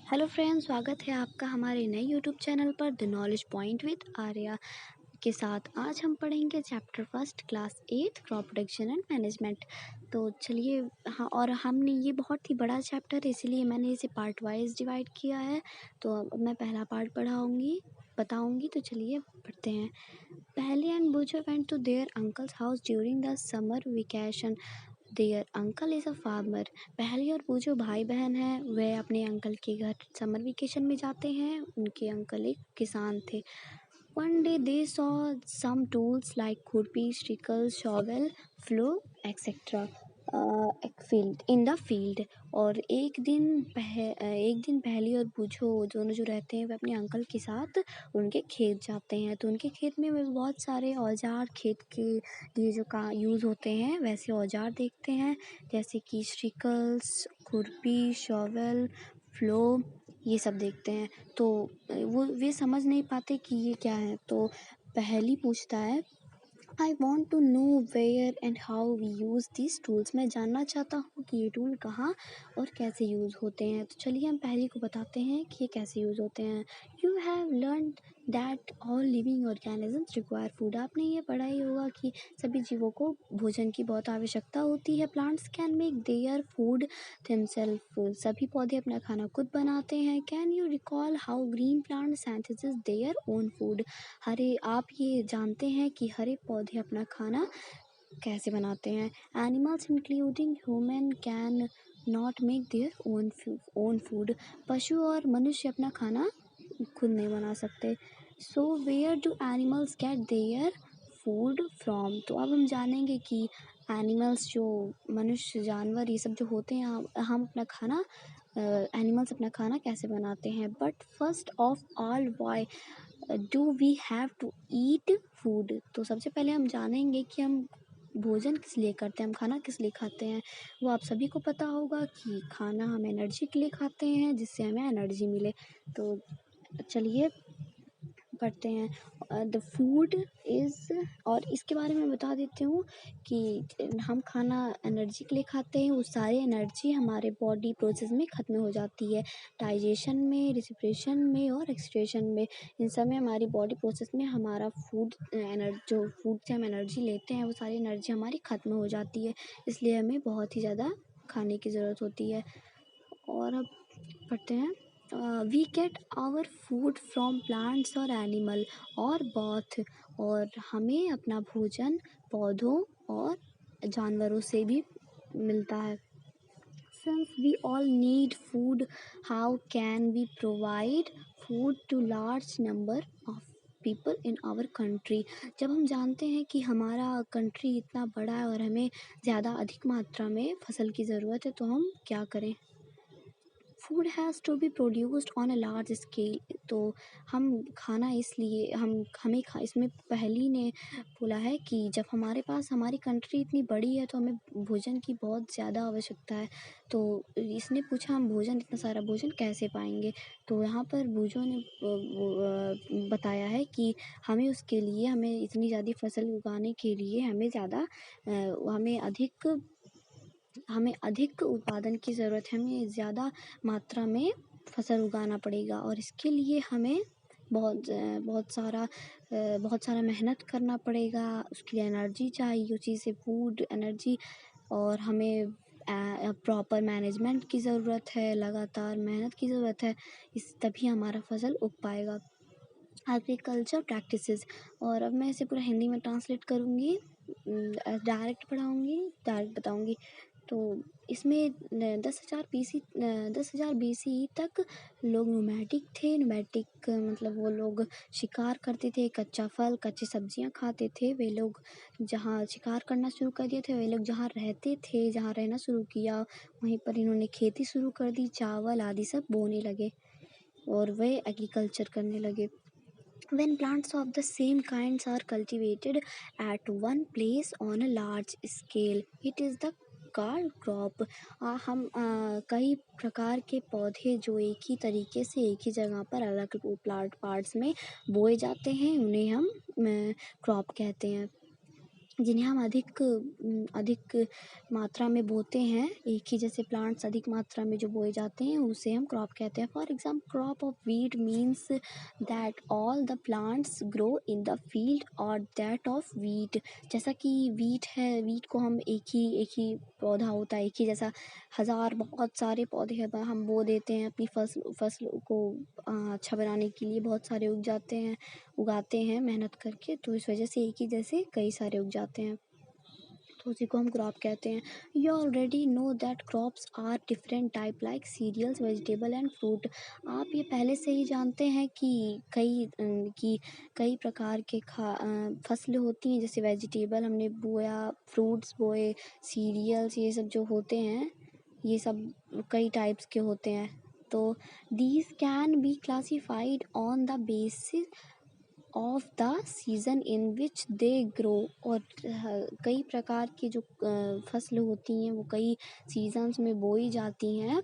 Hello friends, स्वागत है आपका हमारे नए यूट्यूब चैनल पर the knowledge point with Arya के साथ। आज हम पढ़ेंगे chapter first class 8 crop production and management. तो चलिए, हाँ, और हमने ये बहुत ही बड़ा चैप्टर है, इसीलिए मैंने इसे पार्ट वाइज डिवाइड किया है। तो अब मैं पहला पार्ट बताऊंगी। तो चलिए पढ़ते हैं। Paheli and Boojho went to their uncle's house during the summer vacation. Their uncle is a farmer. Paheli और बूचो भाई बहन हैं, वे अपने अंकल के घर समर वेकेशन में जाते हैं। उनके अंकल एक किसान थे। One day they saw some tools like खुरपी, sickle, shovel, flow, etc. in the field। और एक दिन पहली और बूझो दोनों जो रहते हैं वे अपने अंकल के साथ उनके खेत जाते हैं। तो उनके खेत में वे बहुत सारे औजार खेत के लिए जो का यूज़ होते हैं वैसे औजार देखते हैं, जैसे कि सिकल्स, खुरपी, शॉवेल, फ्लो, ये सब देखते हैं। तो वे समझ नहीं पाते कि ये क्या है। तो पहली पूछता है, I want to know where and how we use this tools. मैं जानना चाहता हूँ कि ये टूल कहाँ और कैसे यूज़ होते हैं। तो चलिए हम पहली को बताते हैं कि ये कैसे यूज़ होते हैं। You have learn that all living organisms require food. आपने ये पढ़ा ही होगा कि सभी जीवों को भोजन की बहुत आवश्यकता होती है। Plants can make their food themselves. सभी पौधे अपना खाना खुद बनाते हैं। Can you recall how green plant synthesis their own food. आप ये जानते हैं कि हरे पौधे अपना खाना कैसे बनाते हैं। Animals including human can not make their own food. पशु और मनुष्य अपना खाना खुद नहीं बना सकते। So where do animals get their food from. तो अब हम जानेंगे कि एनिमल्स जो मनुष्य, जानवर, ये सब जो होते हैं, हम अपना खाना एनिमल्स अपना खाना कैसे बनाते हैं। But first of all, why do we have to eat food. तो सबसे पहले हम जानेंगे कि हम भोजन किस लिए करते हैं, हम खाना किस लिए खाते हैं। वो आप सभी को पता होगा कि खाना हम एनर्जी के लिए खाते हैं, जिससे हमें एनर्जी मिले। तो चलिए पढ़ते हैं। द फूड इज़, और इसके बारे में बता देती हूँ कि हम खाना एनर्जी के लिए खाते हैं। वो सारी एनर्जी हमारे बॉडी प्रोसेस में ख़त्म हो जाती है, डाइजेशन में, रेस्पिरेशन में और एक्सक्रीशन में। इन सब में हमारी बॉडी प्रोसेस में हमारा जो फूड से हम एनर्जी लेते हैं वो सारी एनर्जी हमारी ख़त्म हो जाती है, इसलिए हमें बहुत ही ज़्यादा खाने की ज़रूरत होती है। और अब पढ़ते हैं। We get our food from plants और एनिमल और बोथ। और हमें अपना भोजन पौधों और जानवरों से भी मिलता है। Since we all need food, how can we provide food to large number of people in our country? जब हम जानते हैं कि हमारा कंट्री इतना बड़ा है और हमें ज़्यादा अधिक मात्रा में फसल की ज़रूरत है, तो हम क्या करें। Food has to be produced on a large scale. तो हम खाना इसलिए हमें इसमें पहली ने बोला है कि जब हमारे पास हमारी कंट्री इतनी बड़ी है तो हमें भोजन की बहुत ज़्यादा आवश्यकता है। तो इसने पूछा हम इतना सारा भोजन कैसे पाएंगे। तो यहाँ पर बूझों ने बताया है कि हमें इतनी ज़्यादा फसल उगाने के लिए हमें अधिक उत्पादन की ज़रूरत है। हमें ज़्यादा मात्रा में फसल उगाना पड़ेगा और इसके लिए हमें बहुत सारा मेहनत करना पड़ेगा। उसके लिए एनर्जी चाहिए, उसी से फूड, एनर्जी, और हमें प्रॉपर मैनेजमेंट की ज़रूरत है, लगातार मेहनत की ज़रूरत है। तभी हमारा फसल उग पाएगा। एग्रीकल्चर प्रैक्टिसेस, और अब मैं इसे पूरा हिंदी में ट्रांसलेट करूँगी, डायरेक्ट बताऊँगी। तो इसमें 10,000 BC तक लोग नोमैडिक मतलब वो लोग शिकार करते थे, कच्चा फल, कच्ची सब्जियां खाते थे। वे लोग जहाँ शिकार करना शुरू कर दिए थे, वे लोग जहाँ रहना शुरू किया, वहीं पर इन्होंने खेती शुरू कर दी, चावल आदि सब बोने लगे और वे एग्रीकल्चर करने लगे। When plants of the same kinds are cultivated at one place on a large scale, it is the called crop। कई प्रकार के पौधे जो एक ही तरीके से एक ही जगह पर अलग प्लांट पार्ट्स में बोए जाते हैं, उन्हें हम क्रॉप कहते हैं। जिन्हें हम अधिक मात्रा में बोते हैं, एक ही जैसे प्लांट्स अधिक मात्रा में जो बोए जाते हैं उसे हम क्रॉप कहते हैं। For example crop of wheat means that all the plants grow in the field और दैट ऑफ वीट। जैसा कि वीट है, वीट को हम एक ही पौधा होता है, एक ही जैसा बहुत सारे पौधे हैं हम बो देते हैं अपनी फसल को अच्छा बनाने के लिए, बहुत सारे उगाते हैं मेहनत करके, तो इस वजह से एक ही जैसे कई सारे उग जाते हैं, तो उसी को हम क्रॉप कहते हैं। You already know that crops are different type like cereals, vegetable and fruit. आप ये पहले से ही जानते हैं कि कई प्रकार के फसलें होती हैं, जैसे वेजिटेबल हमने बोया, फ्रूट्स बोए, सीरियल्स ये सब जो होते हैं, ये सब कई टाइप्स के होते हैं। तो these can be classified on the basis of the season in which they grow. और कई प्रकार की जो फसल होती हैं वो कई सीजन्स में बोई जाती हैं,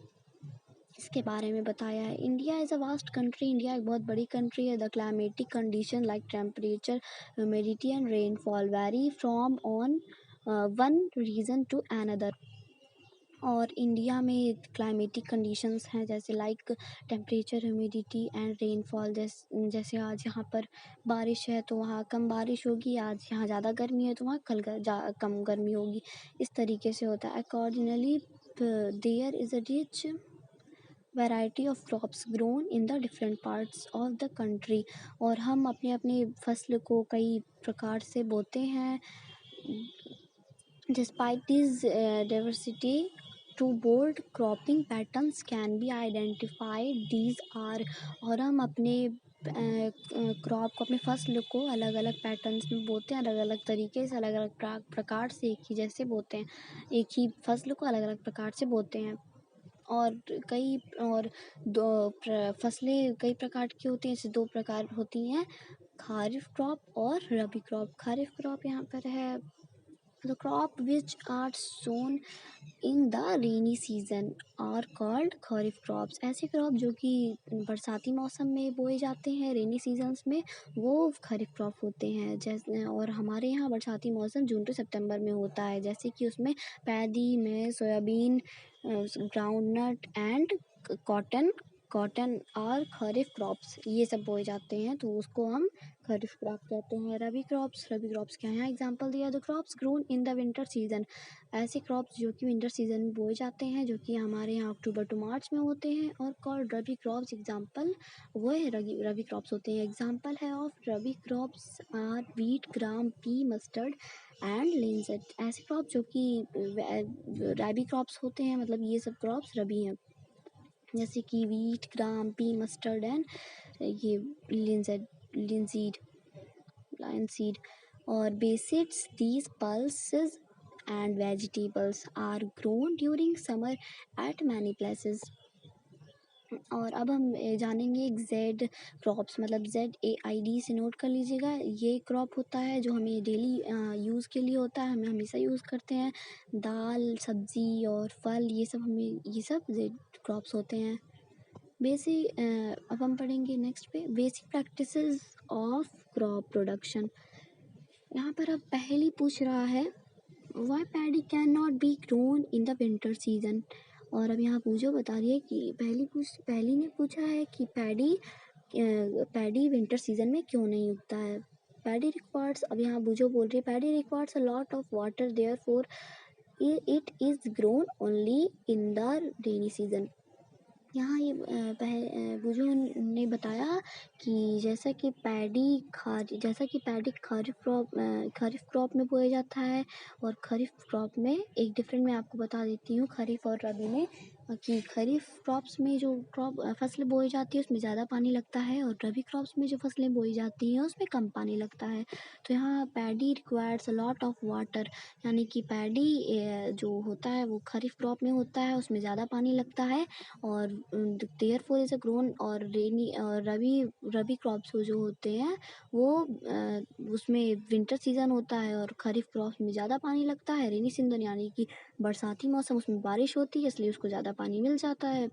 इसके बारे में बताया है। India is a vast country, India एक बहुत बड़ी कंट्री है। The climatic condition like temperature, humidity and rainfall vary from on one region to another. और इंडिया में क्लाइमेटिक कंडीशंस हैं जैसे like temperature, humidity and rainfall. जैसे आज यहाँ पर बारिश है तो वहाँ कम बारिश होगी, आज यहाँ ज़्यादा गर्मी है तो वहाँ कम गर्मी होगी, इस तरीके से होता है। Accordingly there is a rich variety of crops grown in the different parts of the country. और हम अपने अपने फसल को कई प्रकार से बोते हैं। Despite this diversity, two bold cropping patterns can be identified. These are, और हम अपने क्रॉप को, अपने फसल को अलग अलग पैटर्न्स में बोते हैं, अलग अलग तरीके से, अलग अलग प्रकार से, एक ही जैसे बोते हैं, एक ही फसल को अलग अलग प्रकार से बोते हैं। और फसलें कई प्रकार की होती हैं, जैसे दो प्रकार होती हैं, खारिफ क्रॉप और रबी क्रॉप। खारिफ क्रॉप यहाँ पर है the crop which are sown in the rainy season are called kharif crops. ऐसे क्रॉप जो कि बरसाती मौसम में बोए जाते हैं, रेनी सीजन्स में, वो खरीफ क्रॉप होते हैं। जैसे और हमारे यहाँ बरसाती मौसम जून टू सितंबर में होता है, जैसे कि उसमें पैदी में सोयाबीन, ग्राउंडनट एंड कॉटन और खरीफ क्रॉप्स ये सब बोए जाते हैं, तो उसको हम खरीफ क्रॉप कहते हैं। रबी क्रॉप्स क्या है, एग्जांपल दिया, the crops grown in the winter season. ऐसे क्रॉप्स जो कि विंटर सीजन में बोए जाते हैं, जो कि हमारे यहाँ अक्टूबर टू मार्च में होते हैं, और कॉल्ड रबी क्रॉप्स। एग्जांपल वो है रबी क्रॉप्स होते हैं। एग्जांपल है of rabi crops are wheat, gram, pea, mustard and linseed. ऐसे क्रॉप जो कि रबी क्रॉप्स होते हैं, मतलब ये सब क्रॉप्स रबी हैं, जैसे कि wheat, gram, pea, mustard and ये linseed linseed or basics. These pulses and vegetables are grown during summer at many places. और अब हम जानेंगे जेड क्रॉप्स, मतलब ZAID से नोट कर लीजिएगा। ये क्रॉप होता है जो हमें डेली यूज़ के लिए होता है, हमें हमेशा यूज़ करते हैं, दाल, सब्ज़ी और फल, ये सब जेड क्रॉप्स होते हैं। अब हम पढ़ेंगे नेक्स्ट पे basic practices of crop production. यहाँ पर अब पहली पूछ रहा है why paddy can not be grown in the winter season. और अब यहाँ पूछो बता रही है कि पहली ने पूछा है कि पैडी विंटर सीजन में क्यों नहीं उगता है। पैडी रिक्वायर्स, अब यहाँ बुझो बोल रही है, paddy requires a lot of water, therefore it is grown only in the rainy season. यहाँ ये बुजुर्ग ने बताया कि जैसा कि पैडी खरीफ क्रॉप में बोया जाता है, और खरीफ क्रॉप में एक डिफरेंट मैं आपको बता देती हूँ खरीफ और रबी में, कि खरीफ क्रॉप्स में जो फसलें बोई जाती है उसमें ज़्यादा पानी लगता है, और रबी क्रॉप्स में जो फसलें बोई जाती हैं उसमें कम पानी लगता है। तो यहाँ paddy requires a lot of water, यानी कि पैडी जो होता है वो खरीफ क्रॉप में होता है, उसमें ज़्यादा पानी लगता है, और देयरफॉर इज अ ग्रोन, और रबी क्रॉप्स जो होते हैं वो उसमें विंटर सीजन होता है, और खरीफ क्रॉप्स में ज़्यादा पानी लगता है, रेनी सीजन यानी कि बरसाती मौसम, उसमें बारिश होती है, इसलिए उसको ज़्यादा पानी मिल जाता है।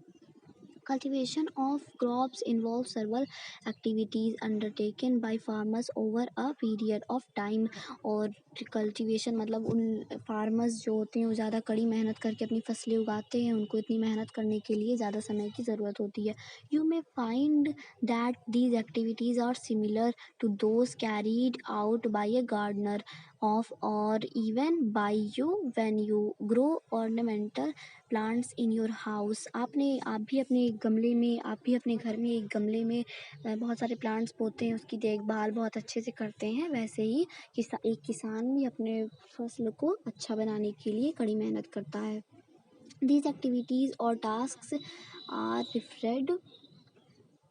Cultivation of crops involves several activities undertaken by farmers over a period of time. और कल्टीवेशन मतलब उन फार्मर्स जो होते हैं वो ज़्यादा कड़ी मेहनत करके अपनी फसलें उगाते हैं, उनको इतनी मेहनत करने के लिए ज़्यादा समय की ज़रूरत होती है. You may find that these activities are similar to those carried out by a gardener of or even by you when you grow ornamental plants in your house. आप भी अपने गमले में, आप भी अपने घर में एक गमले में बहुत सारे प्लांट्स बोते हैं, उसकी देखभाल बहुत अच्छे से करते हैं. वैसे ही एक किसान भी अपने फसल को अच्छा बनाने के लिए कड़ी मेहनत करता है. These activities or tasks are referred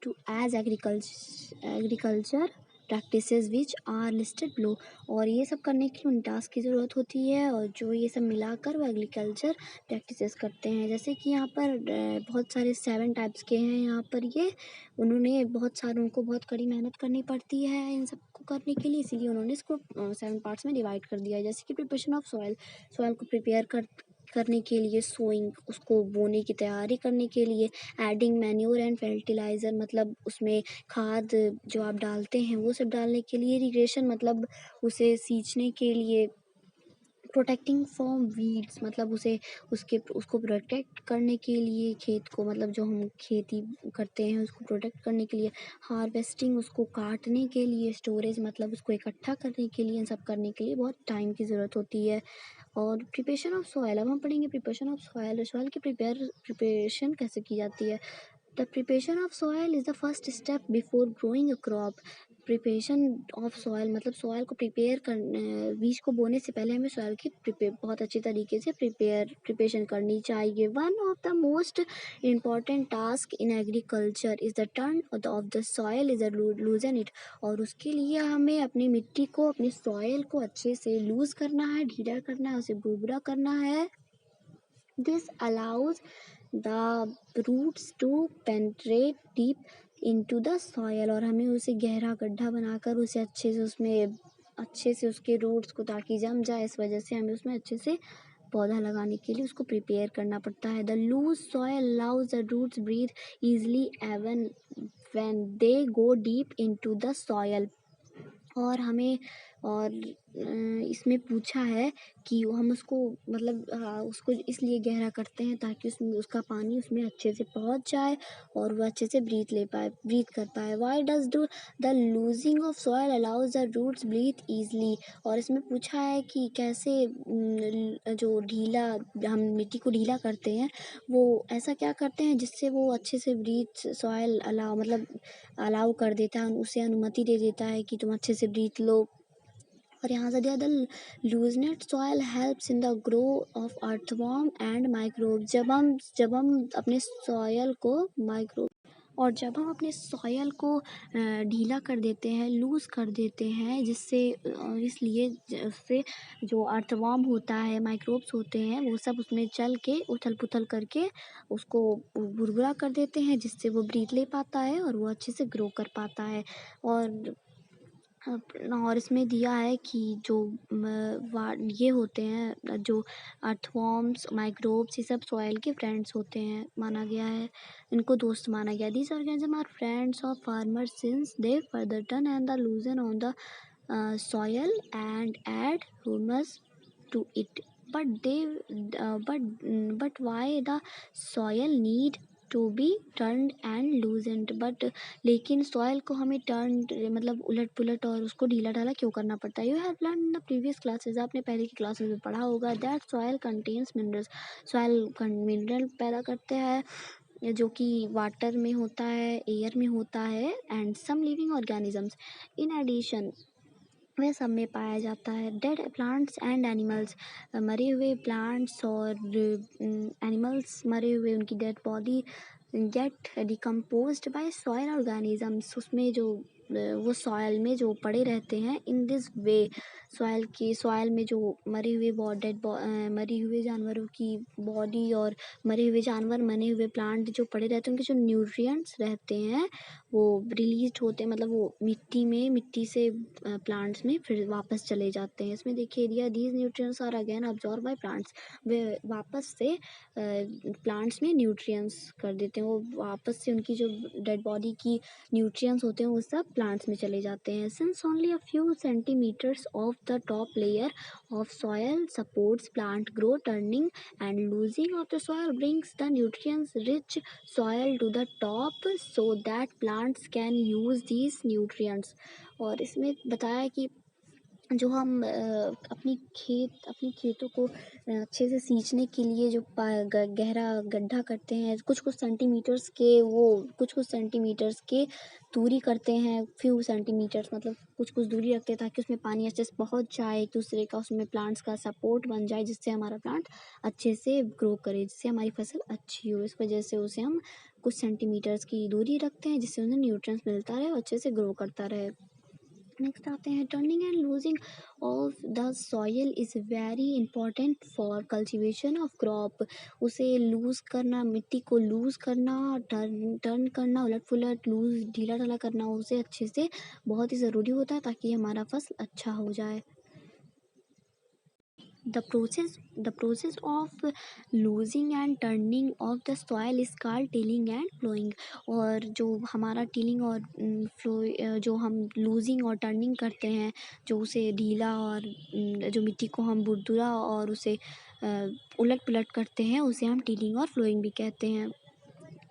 to as agriculture practices which are listed below. और ये सब करने के लिए उन टास्क की ज़रूरत होती है और जो ये सब मिलाकर वो एग्रीकल्चर प्रैक्टिसेस करते हैं. जैसे कि यहाँ पर बहुत सारे 7 टाइप्स के हैं. यहाँ पर ये उन्होंने उनको बहुत कड़ी मेहनत करनी पड़ती है इन सबको करने के लिए, इसीलिए उन्होंने इसको 7 पार्ट्स में डिवाइड कर दिया है. जैसे कि प्रिपरेशन ऑफ सॉयल को प्रिपेयर करने के लिए, सोइंग उसको बोने की तैयारी करने के लिए, एडिंग मैन्योर एंड फर्टिलाइज़र मतलब उसमें खाद जो आप डालते हैं वो सब डालने के लिए, इरिगेशन मतलब उसे सींचने के लिए, प्रोटेक्टिंग फ्रॉम वीड्स मतलब उसको प्रोटेक्ट करने के लिए, खेत को मतलब जो हम खेती करते हैं उसको प्रोटेक्ट करने के लिए, हार्वेस्टिंग उसको काटने के लिए, स्टोरेज मतलब उसको इकट्ठा करने के लिए, इन सब करने के लिए बहुत टाइम की ज़रूरत होती है. और प्रिपरेशन ऑफ सॉयल, अब हम पढ़ेंगे प्रिपरेशन ऑफ सॉयल की प्रिपरेशन कैसे की जाती है. The preparation of soil is the first step before growing a crop. Preparation of soil मतलब सॉयल को बीज को बोने से पहले हमें सॉयल की बहुत अच्छी तरीके से प्रिपरेशन करनी चाहिए. One of the most important task in agriculture is the turn off the soil is लूजन it. और उसके लिए हमें अपनी मिट्टी को, अपनी सॉयल को अच्छे से लूज करना है, ढीला करना है, उसे बुरबुरा करना है. This allows the roots to penetrate deep into the soil. और हमें उसे गहरा गड्ढा बनाकर उसे अच्छे से उसके रूट्स को ताकि जम जाए, इस वजह से हमें उसमें अच्छे से पौधा लगाने के लिए उसको प्रिपेयर करना पड़ता है. The loose soil allows the roots breathe easily even when they go deep into the soil. और हमें इसमें पूछा है कि हम उसको मतलब उसको इसलिए गहरा करते हैं ताकि उसका पानी उसमें अच्छे से पहुंच जाए और वो अच्छे से ब्रीथ कर पाए. Why does do the loosing of soil allows the roots breathe easily. और इसमें पूछा है कि कैसे जो हम मिट्टी को ढीला करते हैं वो ऐसा क्या करते हैं जिससे वो अच्छे से ब्रीथ सॉयल अलाउ कर देता है, उसे अनुमति दे देता है कि तुम अच्छे से ब्रीथ लो. और यहाँ से दिया the loosened soil helps in the grow of earthworm and microbe. जब हम अपने सॉयल को ढीला कर देते हैं, लूज़ कर देते हैं, इससे जो अर्थवॉर्म होता है, माइक्रोब्स होते हैं, वो सब उसमें चल के उथल पुथल करके उसको भुरभुरा कर देते हैं, जिससे वो ब्रीथ ले पाता है और वो अच्छे से ग्रो कर पाता है. और इसमें दिया है कि जो ये होते हैं, जो अर्थवॉर्म्स, माइक्रोब्स, ये सब सॉयल के फ्रेंड्स होते हैं, माना गया है, इनको दोस्त माना गया. These organisms are friends of farmers since they further turn and the loosen on the soil and add humus to it. But why the soil need to be turned and loosened. लेकिन soil को हमें turn मतलब उलट पुलट और उसको ढीला ढाला क्यों करना पड़ता है. You have learn in the previous classes, आपने पहले की क्लासेज में पढ़ा होगा, that soil contains minerals. Soil mineral पैदा करते हैं जो कि वाटर में होता है, एयर में होता है, and some living organisms. In addition वह सब में पाया जाता है. डेड प्लांट्स एंड एनिमल्स, मरे हुए प्लांट्स और एनिमल्स, मरे हुए उनकी dead body get decomposed by soil organisms. उसमें जो वो सॉयल में जो पड़े रहते हैं इन दिस वे। सॉयल में जो मरी हुए जानवरों की बॉडी और मरे हुए जानवर मरे हुए प्लांट जो पड़े रहते हैं उनके जो न्यूट्रिएंट्स रहते हैं वो रिलीज होते हैं, मतलब वो मिट्टी से प्लांट्स में फिर वापस चले जाते हैं। इसमें देखिए दिया these nutrients are again absorb by plants. वे वापस से प्लांट्स में न्यूट्रिएंट्स कर देते हैं, वो वापस से उनकी जो डेड बॉडी की न्यूट्रिएंट्स होते हैं वो सब प्लांट्स में चले जाते हैं। Since only a few centimetres of the top layer of soil supports plant grow, turning and loosing of the soil brings the nutrients rich soil to the top so that plants can use these nutrients। और इसमें बताया कि जो हम अपनी खेतों को अच्छे से सींचने के लिए जो गहरा गड्ढा करते हैं कुछ कुछ सेंटीमीटर्स के दूरी करते हैं, फ्यू सेंटीमीटर्स मतलब कुछ दूरी रखते हैं ताकि उसमें पानी अच्छे से पहुंच जाए, एक दूसरे का उसमें प्लांट्स का सपोर्ट बन जाए, जिससे हमारा प्लांट अच्छे से ग्रो करे, जिससे हमारी फसल अच्छी हो। इस वजह से उसे हम कुछ सेंटीमीटर्स की दूरी रखते हैं जिससे उन्हें न्यूट्रिएंट्स मिलता रहे और अच्छे से ग्रो करता रहे। नेक्स्ट आते हैं turning and loosing of the soil is very important for cultivation of crop. उसे लूज़ करना, मिट्टी को लूज़ करना, टर्न करना, उलट पुलट लूज़ ढीला ढाला करना उसे अच्छे से बहुत ही ज़रूरी होता है ताकि हमारा फसल अच्छा हो जाए। The process of losing and turning of the soil is called tilling and plowing। और जो हमारा टिलिंग और फ्लो जो हम लूजिंग और टर्निंग करते हैं, जो उसे ढीला और जो मिट्टी को हम बुरदुरा और उसे उलट पुलट करते हैं उसे हम टिलिंग और फ्लोइंग भी कहते हैं।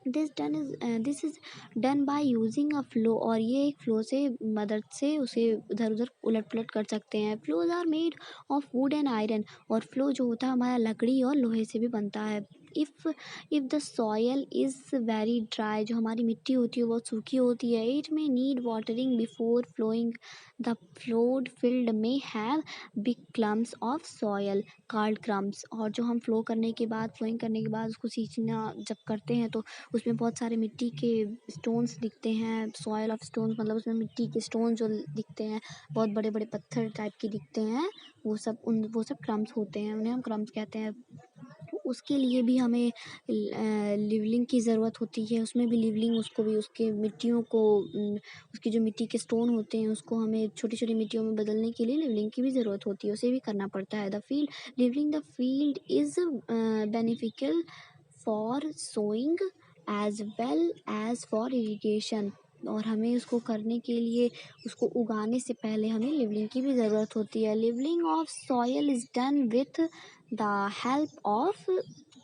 This is done by using a flow. और ये एक फ्लो से मदद से उसे इधर उधर उलट पुलट कर सकते हैं। Ploughs are made of wood and iron. और फ्लो जो होता है हमारा लकड़ी और लोहे से भी बनता है। If the soil is very dry, जो हमारी मिट्टी होती है बहुत सूखी होती है, इट में need watering before ploughing. The ploughed field में have big clumps of soil called crumbs. और जो हम फ्लोइंग करने के बाद उसको सींचना जब करते हैं तो उसमें बहुत सारे मिट्टी के स्टोन्स दिखते हैं। सॉयल ऑफ स्टोन्स मतलब उसमें मिट्टी के स्टोन जो दिखते हैं बहुत बड़े बड़े पत्थर टाइप के दिखते हैं, वो सब क्रम्स होते हैं, उन्हें हम क्रम्स कहते हैं। उसके लिए भी हमें लिवलिंग की ज़रूरत होती है। उसमें भी लिवलिंग, उसको भी उसके मिट्टियों को उसकी जो मिट्टी के स्टोन होते हैं उसको हमें छोटी छोटी मिट्टियों में बदलने के लिए लिवलिंग की भी ज़रूरत होती है, उसे भी करना पड़ता है। Levelling the field is beneficial for sowing as well as for irrigation. और हमें उसको करने के लिए, उसको उगाने से पहले हमें लिवलिंग की भी ज़रूरत होती है। Levelling of soil is done with the help of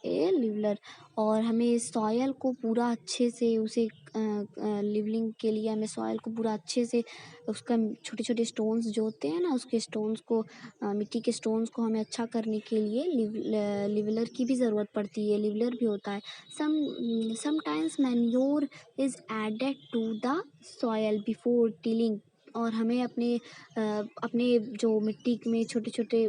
a leveller. और हमें सॉयल को पूरा अच्छे से उसे लिवलिंग के लिए हमें सॉयल को पूरा अच्छे से उसका छोटे छोटे स्टोन्स जो होते हैं ना, उसके स्टोन्स को मिट्टी के स्टोन्स को हमें अच्छा करने के लिए लिवलर की भी ज़रूरत पड़ती है, लिवलर भी होता है। Sometimes manure is added to the soil before tilling. और हमें अपने जो मिट्टी में छोटे छोटे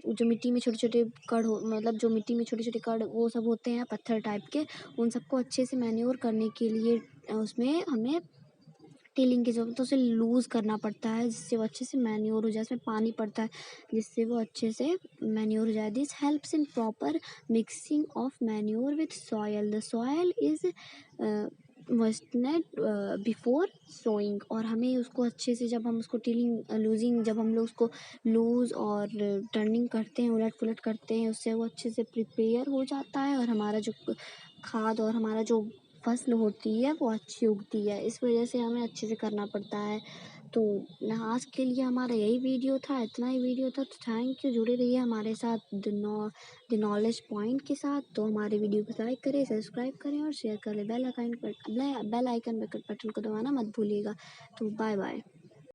जो मिट्टी में छोटे छोटे कण हो, मतलब जो मिट्टी में छोटे छोटे कण वो सब होते हैं पत्थर टाइप के, उन सबको अच्छे से मैन्योर करने के लिए उसमें हमें टिलिंग की ज़रूरत, तो उसे लूज़ करना पड़ता है जिससे वो अच्छे से मैन्योर हो जाए। इसमें पानी पड़ता है जिससे वो अच्छे से मैन्योर हो जाए। This helps in proper mixing of manure with soil. The soil is moistened before sowing. और हमें उसको अच्छे से जब हम उसको जब हम लोग उसको लूज़ और टर्निंग करते हैं, उलट पुलट करते हैं, उससे वो अच्छे से प्रिपेयर हो जाता है और हमारा जो खाद और हमारा जो फसल होती है वो अच्छी उगती है। इस वजह से हमें अच्छे से करना पड़ता है। तो आज के लिए हमारा यही वीडियो था, इतना ही वीडियो था। तो थैंक यू, जुड़े रहिए हमारे साथ द नॉलेज पॉइंट के साथ। तो हमारे वीडियो को लाइक करें, सब्सक्राइब करें और शेयर करें। बेल आइकन बटन को दबाना मत भूलिएगा। तो बाय बाय।